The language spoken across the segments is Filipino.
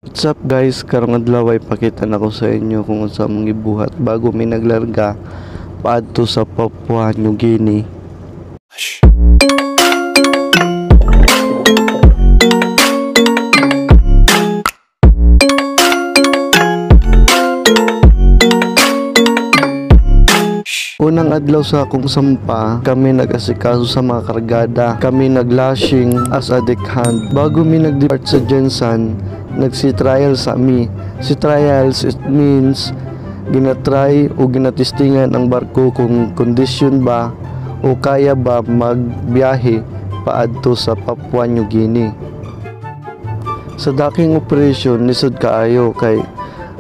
What's up guys, karong adlaw ay pakita na ko sa inyo kung unsa mong gibuhat bago mi naglarga paadto sa Papua New Guinea. Unang adlaw sa akong sampa, kami nag-asikaso sa mga kargada. Kami naglashing as a deckhand. Bago mi nag-depart sa Jensan, nagsi-trial sa mi. Si trials, it means ginatry o ginatistingan ang barko kung kondisyon ba o kaya ba magbiyahe paadto sa Papua New Guinea. Sa daking operasyon, lisod kaayo kay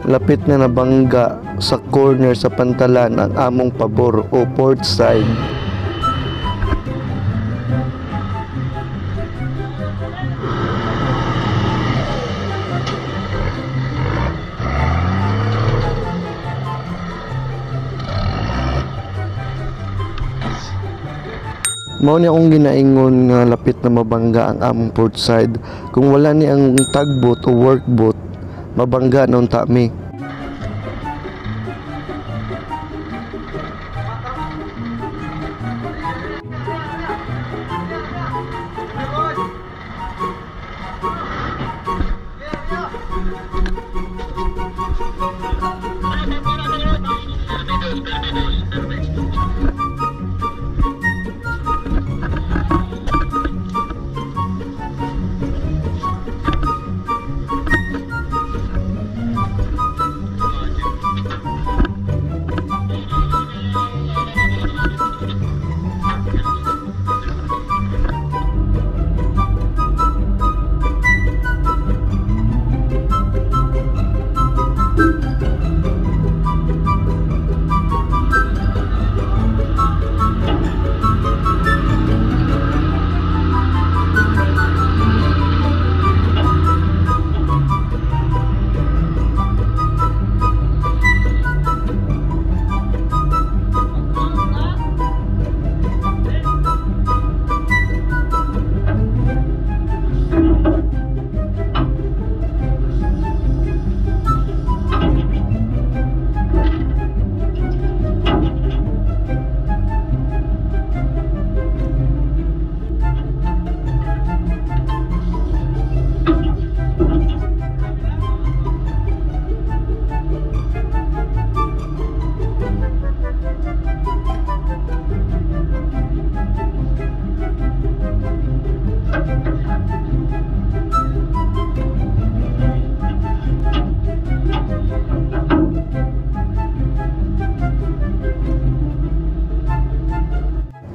lapit na nabangga sa corner sa pantalan ang among pabor o port side. Mao ni akong ginaingon nga lapit na mabangga ang among port side. Kung wala ni ang tugboat o workboat, mabangga na unta mi.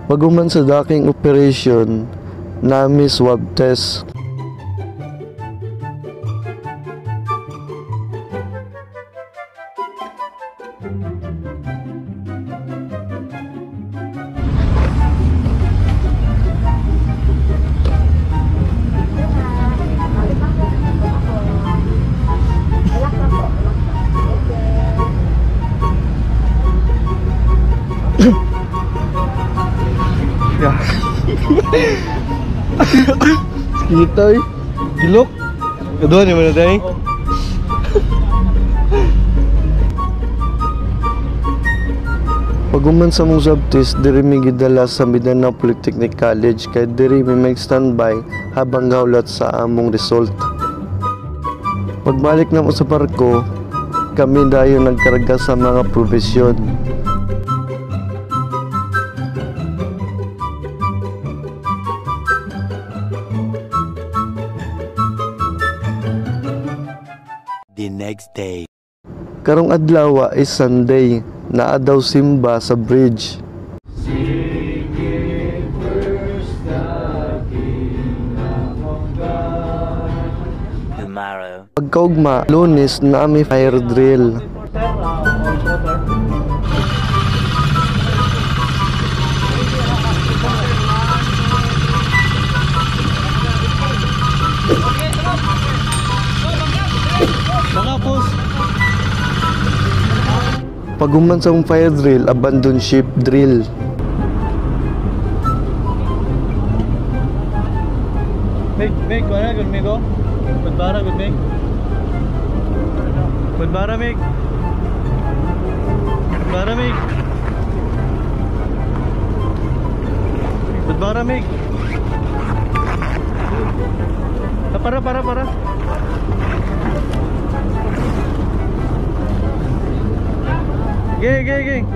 Paguman sa daking operation, nami swab test. Skitoy, gilok. Kedua ni mana tadi? Paguman sa mong swab test, diri mi gidala sa Mindanao Polytechnic College kay diri mi mag-standby habang gaulat sa among result. Pagbalik na mo sa barko, kami dayon nagkarga sa mga provision. The next day. Karong adlaw is Sunday, naa daw simba sa bridge. Tomorrow. Pagkaugma, Lunes na may fire drill. Paguman sa fire drill, abandon ship drill. Meg, wala good Meg oh. Magbara good Meg. Baramig. Baramig. Baramig. Para. Geng.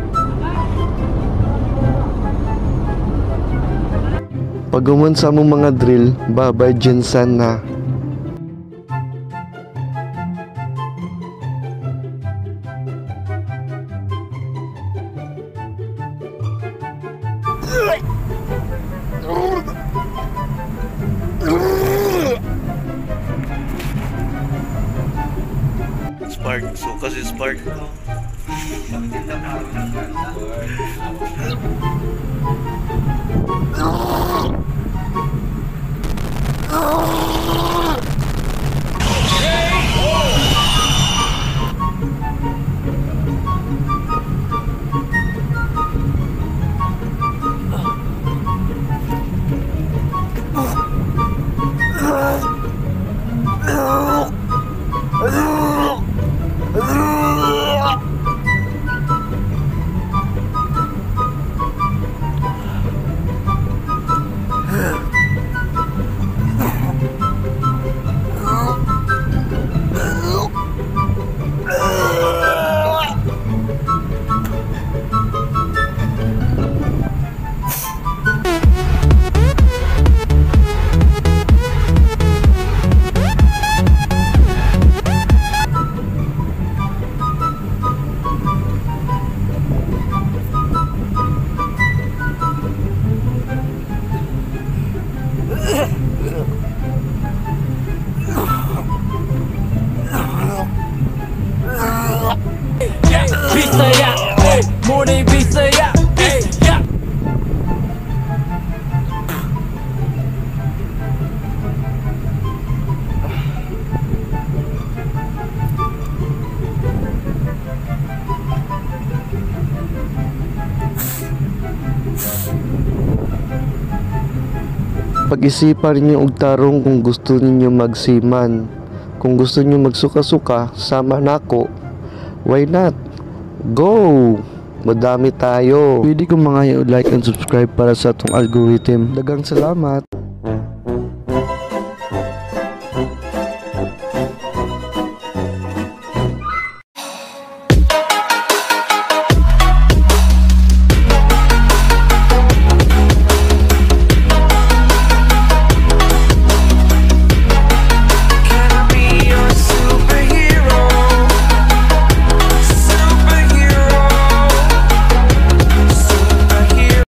Pag umunsa mong mga drill, babay Jensen na. Spark, so kasi spark. Bisaya, morning Bisaya, yeah. Pag-isipan ninyo og tarong kung gusto ninyo magsiman. Kung gusto ninyo magsuka-suka, sama nako. Why not? Go! Madami tayo. Pwede ko mga like and subscribe para sa atong algorithm. Dagang salamat.